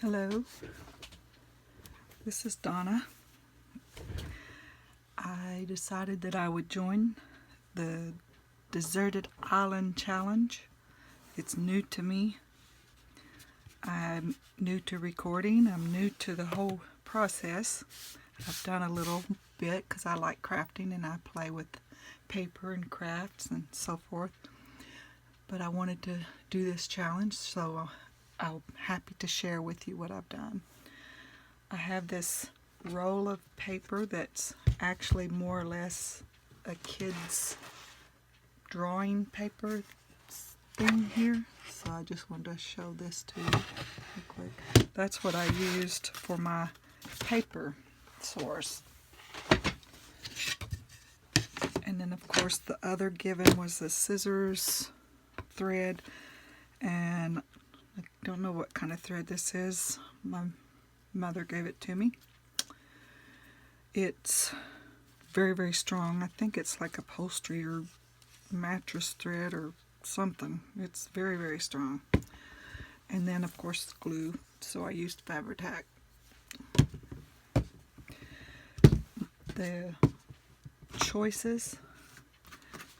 Hello, this is Donna. I decided that I would join the Deserted Island Challenge. It's new to me. I'm new to recording. I'm new to the whole process. I've done a little bit because I like crafting and I play with paper and crafts and so forth. But I wanted to do this challenge, so I'm happy to share with you what I've done. I have this roll of paper that's actually more or less a kid's drawing paper thing here. So I just wanted to show this to you real quick. That's what I used for my paper source. And then of course the other given was the scissors, thread, and I don't know what kind of thread this is. My mother gave it to me. It's very, very strong. I think it's like upholstery or mattress thread or something. It's very, very strong. And then of course glue, so I used Fabri-Tac. The choices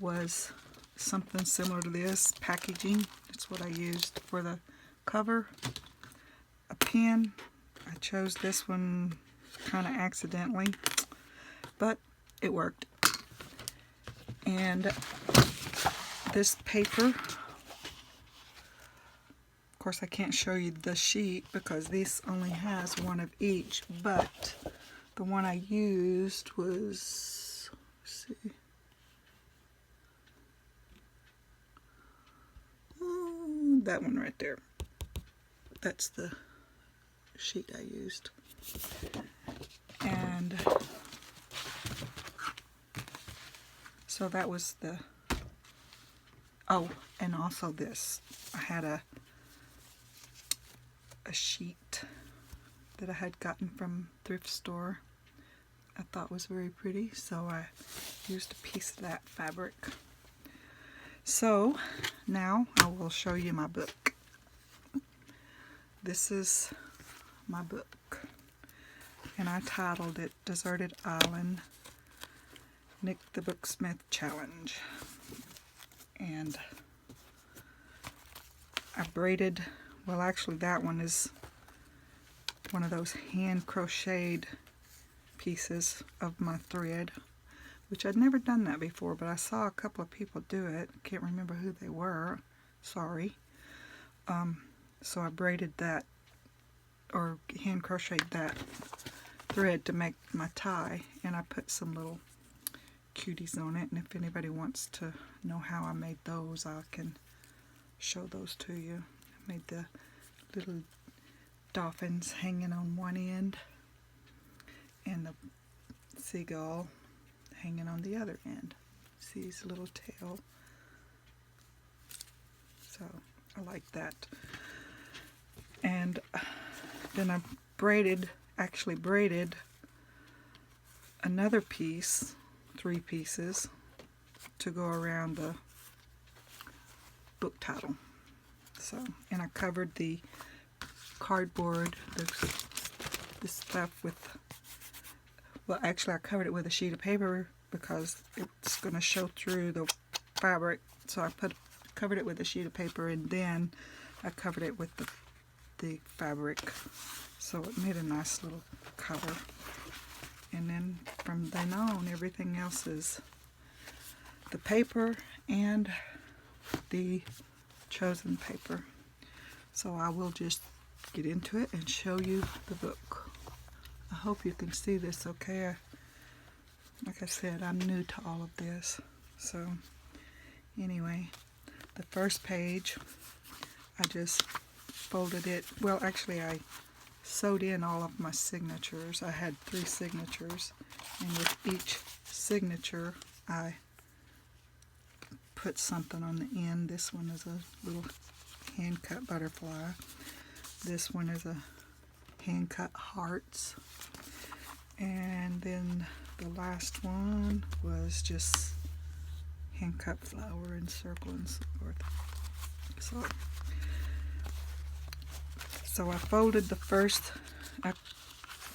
was something similar to this, packaging. That's what I used for the cover. A pen. I chose this one kind of accidentally, but it worked. And this paper, of course I can't show you the sheet because this only has one of each, but the one I used was, let's see, that one right there. That's the sheet I used. And so that was the, oh, and also this. I had a sheet that I had gotten from thrift store. I thought was very pretty, so I used a piece of that fabric. So now I will show you my book. This is my book, and I titled it Deserted Island, Nick the Booksmith Challenge. And I braided, well actually that one is one of those hand crocheted pieces of my thread, which I'd never done that before, but I saw a couple of people do it. Can't remember who they were, sorry. So I braided that, or hand crocheted that thread to make my tie, and I put some little cuties on it, and if anybody wants to know how I made those, I can show those to you. I made the little dolphins hanging on one end and the seagull hanging on the other end. See his little tail. So I like that. And then I actually braided another piece, 3 pieces, to go around the book title. So, and I covered the cardboard, this stuff with, well actually I covered it with a sheet of paper because it's going to show through the fabric. So I covered it with a sheet of paper, and then I covered it with the fabric, so it made a nice little cover. And then from then on, everything else is the paper and the chosen paper. So I will just get into it and show you the book. I hope you can see this okay. Like I said, I'm new to all of this. So anyway, the first page, I just folded it. Well, actually I sewed in all of my signatures. I had 3 signatures, and with each signature I put something on the end. This one is a little hand cut butterfly. This one is a hand cut hearts, and then the last one was just hand cut flower and circle and so forth. So I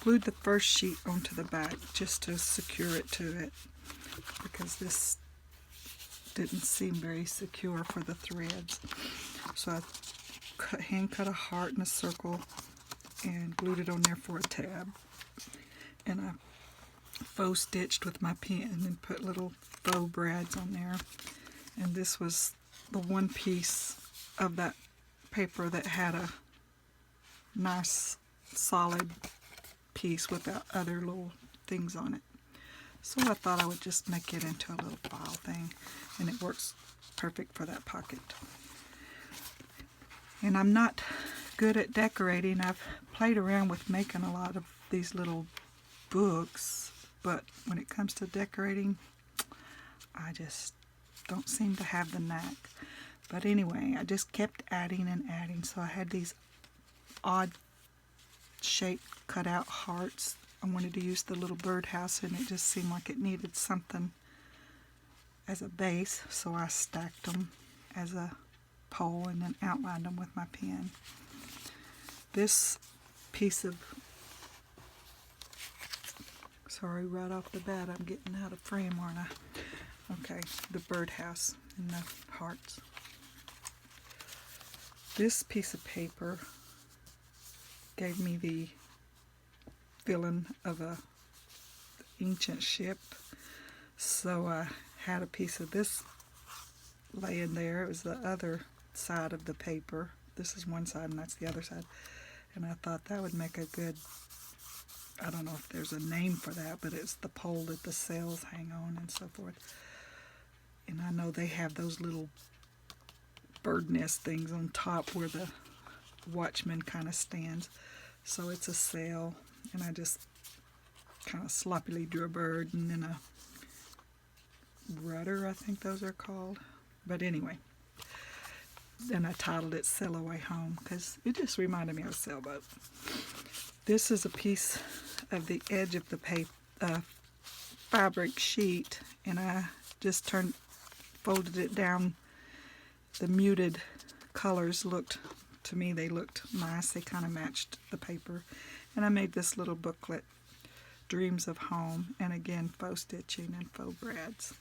glued the first sheet onto the back just to secure it to it, because this didn't seem very secure for the threads. So I hand cut a heart and a circle and glued it on there for a tab. And I faux stitched with my pen and put little faux brads on there. And this was the one piece of that paper that had a nice solid piece without other little things on it. So I thought I would just make it into a little file thing, and it works perfect for that pocket. And I'm not good at decorating. I've played around with making a lot of these little books, but when it comes to decorating, I just don't seem to have the knack. But anyway, I just kept adding and adding. So I had these odd shaped cutout hearts. I wanted to use the little birdhouse, and it just seemed like it needed something as a base, so I stacked them as a pole and then outlined them with my pen. This piece of, sorry, right off the bat I'm getting out of frame, aren't I? Okay, the birdhouse and the hearts. This piece of paper gave me the feeling of a ancient ship, so I had a piece of this laying there. It was the other side of the paper. This is one side and that's the other side, and I thought that would make a good, I don't know if there's a name for that, but it's the pole that the sails hang on and so forth. And I know they have those little bird nest things on top where the watchman kind of stands. So it's a sail, and I just kind of sloppily drew a bird and then a rudder, I think those are called. But anyway, then I titled it Sail Away Home because it just reminded me of a sailboat. This is a piece of the edge of the fabric sheet, and I just folded it down. The muted colors looked, to me, they looked nice. They kind of matched the paper. And I made this little booklet, Dreams of Home, and again, faux stitching and faux brads.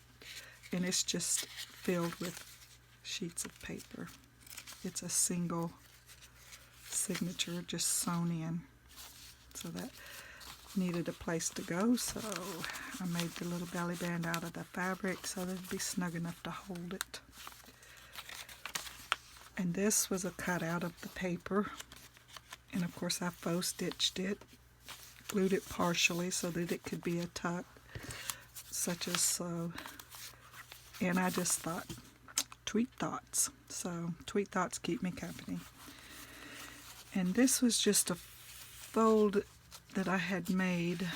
And it's just filled with sheets of paper. It's a single signature just sewn in. So that needed a place to go, so I made the little belly band out of the fabric so that it'd be snug enough to hold it. And this was a cutout of the paper, and of course I faux stitched it, glued it partially so that it could be a tuck, such as so. And I just thought, tweet thoughts. So tweet thoughts keep me company. And this was just a fold that I had made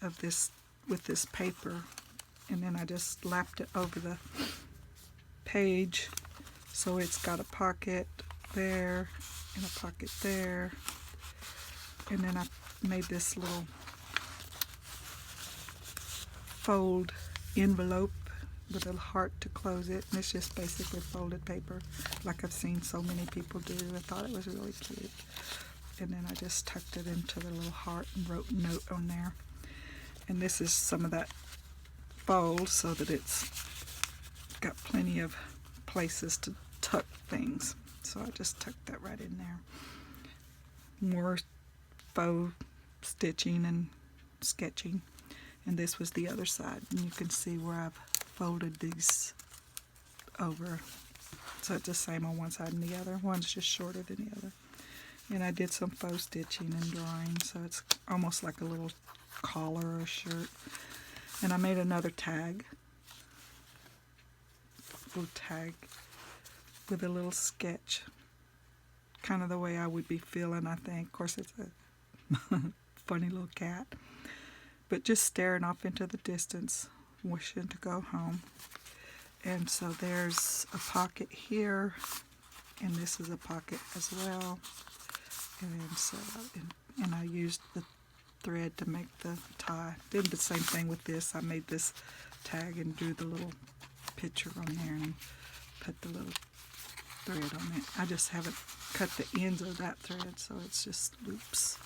of this with this paper, and then I just lapped it over the page. So it's got a pocket there and a pocket there. And then I made this little fold envelope with a heart to close it. And it's just basically folded paper like I've seen so many people do. I thought it was really cute. And then I just tucked it into the little heart and wrote note on there. And this is some of that fold so that it's got plenty of places to tuck things. So I just tucked that right in there. More faux stitching and sketching. And this was the other side. And you can see where I've folded these over. So it's the same on one side and the other. One's just shorter than the other. And I did some faux stitching and drawing, so it's almost like a little collar or a shirt. And I made another tag. Little tag with a little sketch. Kind of the way I would be feeling, I think. Of course, it's a funny little cat. But just staring off into the distance, wishing to go home. And so there's a pocket here, and this is a pocket as well. And so, and I used the thread to make the tie. Did the same thing with this. I made this tag and drew the little picture on there and put the thread on it. I just haven't cut the ends of that thread, so it's just loops.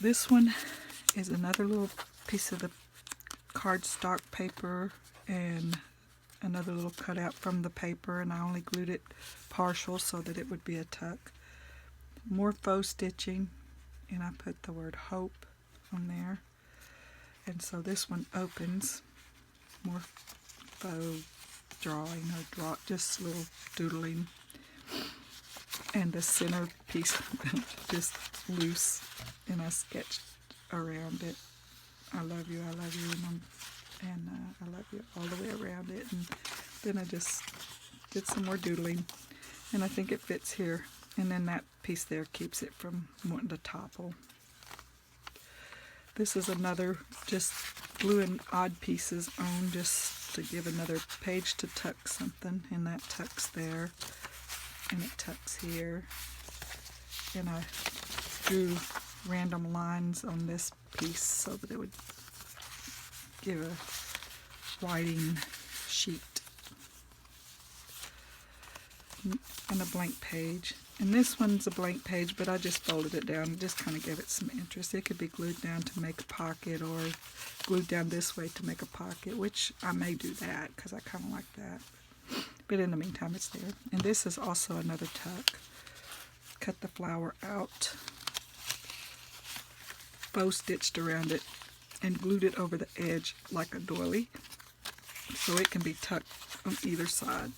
This one is another little piece of the cardstock paper and another little cutout from the paper, and I only glued it partial so that it would be a tuck. More faux stitching, and I put the word hope on there. And so this one opens. More faux drawing or just little doodling. And the center piece just loose, and I sketched around it. I love you, and I love you all the way around it. And then I just did some more doodling, and I think it fits here. And then that piece there keeps it from wanting to topple. This is another just gluing odd pieces on just to give another page to tuck something, and that tucks there, and it tucks here. And I drew random lines on this piece so that it would give a whiting sheet and a blank page. And this one's a blank page, but I just folded it down and just kind of gave it some interest. It could be glued down to make a pocket, or glued down this way to make a pocket, which I may do that because I kind of like that. But in the meantime, it's there. And this is also another tuck. Cut the flower out, faux stitched around it, and glued it over the edge like a doily, so it can be tucked on either side.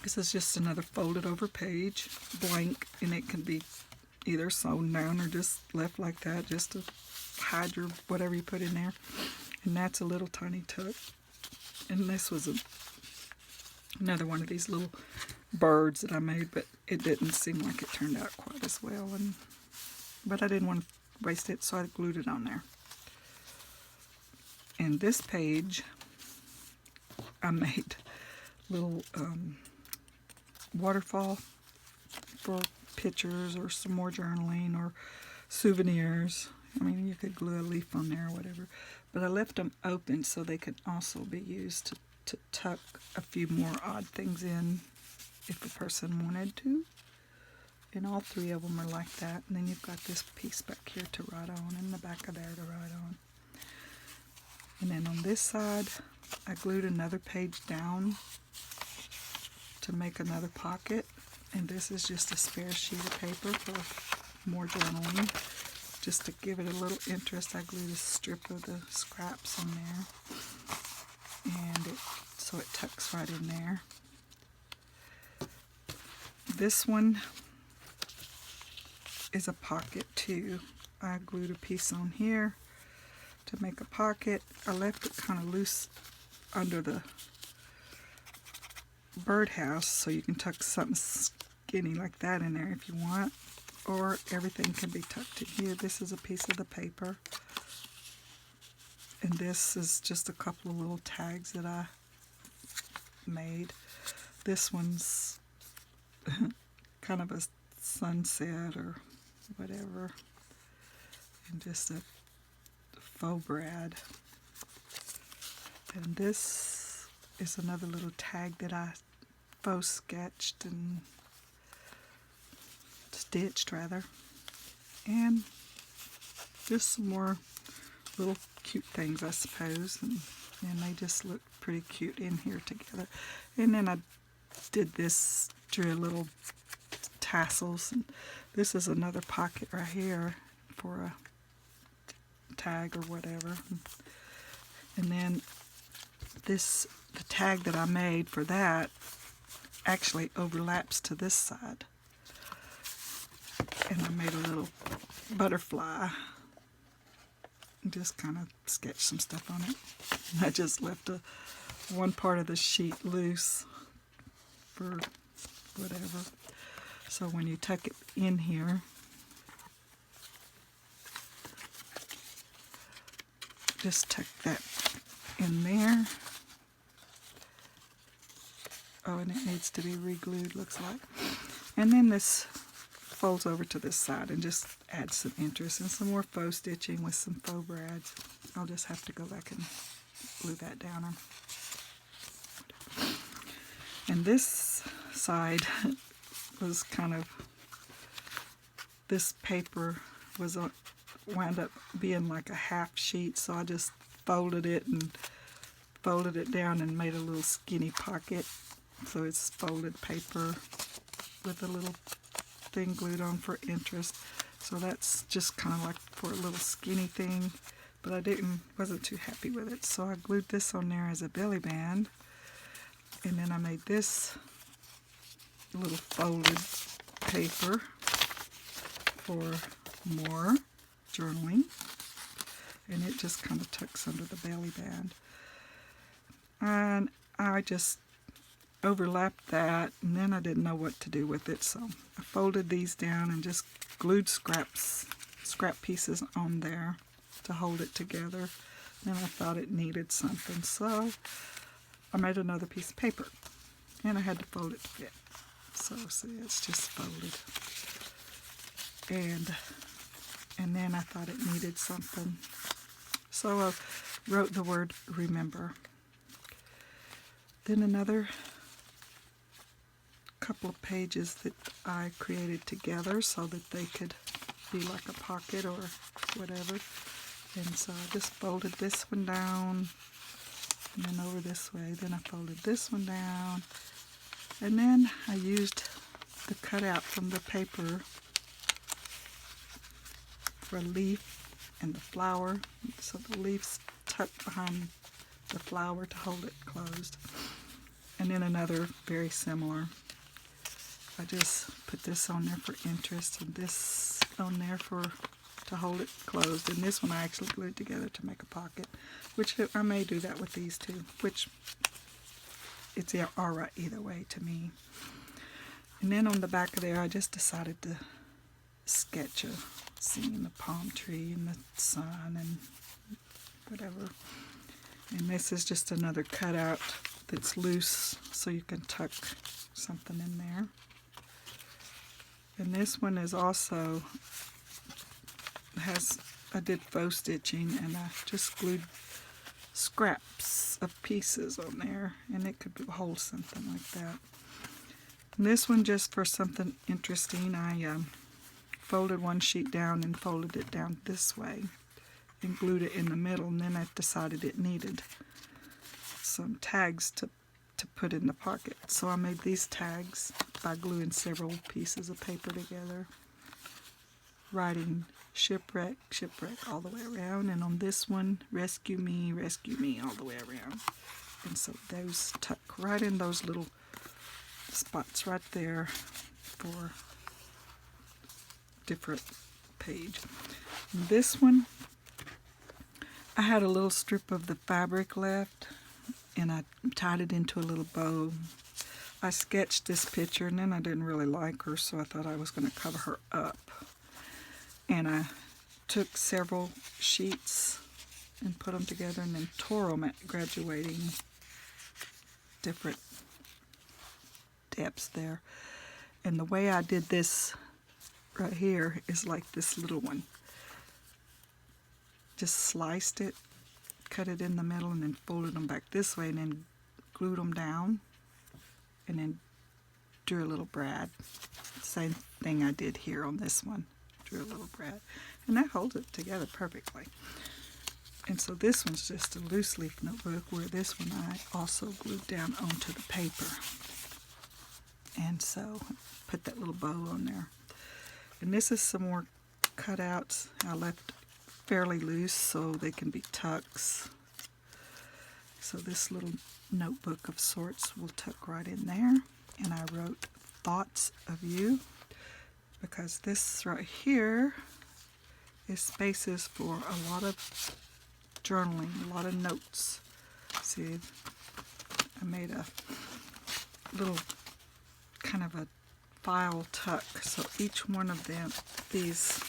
This is just another folded over page, blank, and it can be either sewn down or just left like that, just to hide your whatever you put in there. And that's a little tiny tuck. And this was another one of these little birds that I made, but it didn't seem like it turned out quite as well. But I didn't want to waste it, so I glued it on there. And this page, I made little waterfall for pictures or some more journaling or souvenirs. I mean, you could glue a leaf on there or whatever. But I left them open so they could also be used to tuck a few more odd things in if a person wanted to. And all three of them are like that. And then you've got this piece back here to write on, and the back of there to write on. And then on this side, I glued another page down to make another pocket. And this is just a spare sheet of paper for more journaling. Just to give it a little interest, I glued a strip of the scraps on there. And so it tucks right in there. This one is a pocket too. I glued a piece on here to make a pocket. I left it kind of loose under the birdhouse, so you can tuck something skinny like that in there if you want, or everything can be tucked in here. This is a piece of the paper, and this is just a couple of little tags that I made. This one's kind of a sunset or whatever, and just a faux brad. And this is another little tag that I faux sketched and stitched rather, and just some more little cute things, I suppose, and they just look pretty cute in here together. And then I did this, drew a little tassels, and this is another pocket right here for a tag or whatever. And then this, the tag that I made for that actually overlaps to this side, and I made a little butterfly and just kind of sketched some stuff on it. And I just left one part of the sheet loose for whatever. So when you tuck it in here, just tuck that in there. Oh, and it needs to be re-glued, looks like. And then this folds over to this side and just adds some interest and some more faux stitching with some faux brads. I'll just have to go back and glue that down. And this side was kind of, this paper was wound up being like a half sheet, so I just folded it and folded it down and made a little skinny pocket. So it's folded paper with a little thing glued on for interest. So that's just kind of like for a little skinny thing, but I wasn't too happy with it. So I glued this on there as a belly band, and then I made this little folded paper for more journaling, and it just kind of tucks under the belly band. And I just overlapped that, and then I didn't know what to do with it, so I folded these down and just glued scrap pieces on there to hold it together. Then I thought it needed something, so I made another piece of paper, and I had to fold it to fit. So see, it's just folded, and then I thought it needed something, so I wrote the word remember. Then another couple of pages that I created together so that they could be like a pocket or whatever. And so I just folded this one down and then over this way. Then I folded this one down, and then I used the cutout from the paper for a leaf and the flower. So the leaf's tucked behind the flower to hold it closed. And then another very similar. I just put this on there for interest and this on there to hold it closed. And this one I actually glued together to make a pocket, which I may do that with these two, which it's alright either way to me. And then on the back of there I just decided to sketch a scene, a palm tree and the sun and whatever. And this is just another cutout that's loose, so you can tuck something in there. And this one is also I did faux stitching, and I just glued scraps of pieces on there, and it could hold something like that. And this one, just for something interesting, I folded one sheet down and folded it down this way and glued it in the middle, and then I decided it needed some tags to put in the pocket. So I made these tags by gluing several pieces of paper together, writing shipwreck, shipwreck all the way around, and on this one, rescue me all the way around. And so those tuck right in those little spots right there for different page. And this one, I had a little strip of the fabric left, and I tied it into a little bow. I sketched this picture, and then I didn't really like her, so I thought I was going to cover her up. And I took several sheets and put them together and then tore them at graduating different depths there. And the way I did this right here is like this little one. Just sliced it, cut it in the middle, and then folded them back this way, and then glued them down, and then drew a little brad. Same thing I did here on this one. Drew a little brad, and that holds it together perfectly. And so this one's just a loose leaf notebook, where this one I also glued down onto the paper. And so put that little bow on there. And this is some more cutouts I left fairly loose so they can be tucks. So this little notebook of sorts will tuck right in there. And I wrote thoughts of you, because this right here is spaces for a lot of journaling, a lot of notes. See, I made a little kind of a file tuck, so each one of these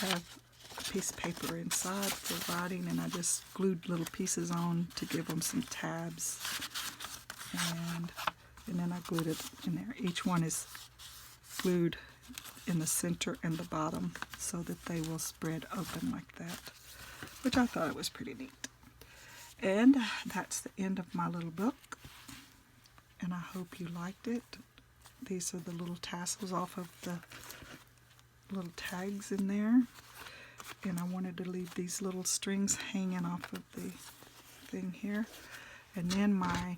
have a piece of paper inside for writing, and I just glued little pieces on to give them some tabs, and then I glued it in there. Each one is glued in the center and the bottom so that they will spread open like that, which I thought it was pretty neat. And that's the end of my little book. and I hope you liked it. These are the little tassels off of the little tags in there, and I wanted to leave these little strings hanging off of the thing here. And then my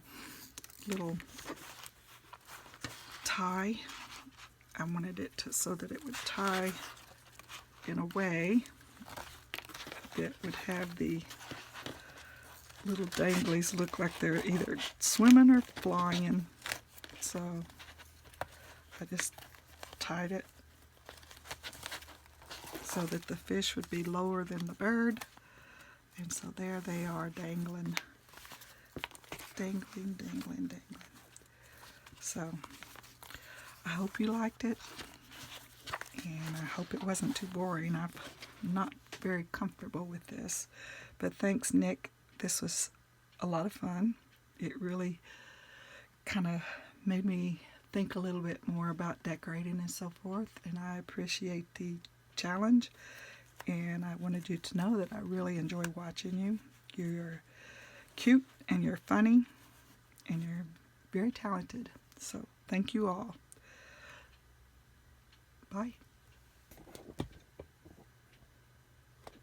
little tie, I wanted it to so that it would tie in a way that would have the little danglies look like they're either swimming or flying. So I just tied it so that the fish would be lower than the bird. And so there they are, dangling, dangling, dangling, dangling. So I hope you liked it, and I hope it wasn't too boring. I'm not very comfortable with this, but thanks, Nick. This was a lot of fun. It really kind of made me think a little bit more about decorating and so forth, and I appreciate the challenge, and I wanted you to know that I really enjoy watching you. You're cute, and you're funny, and you're very talented. So thank you all. Bye.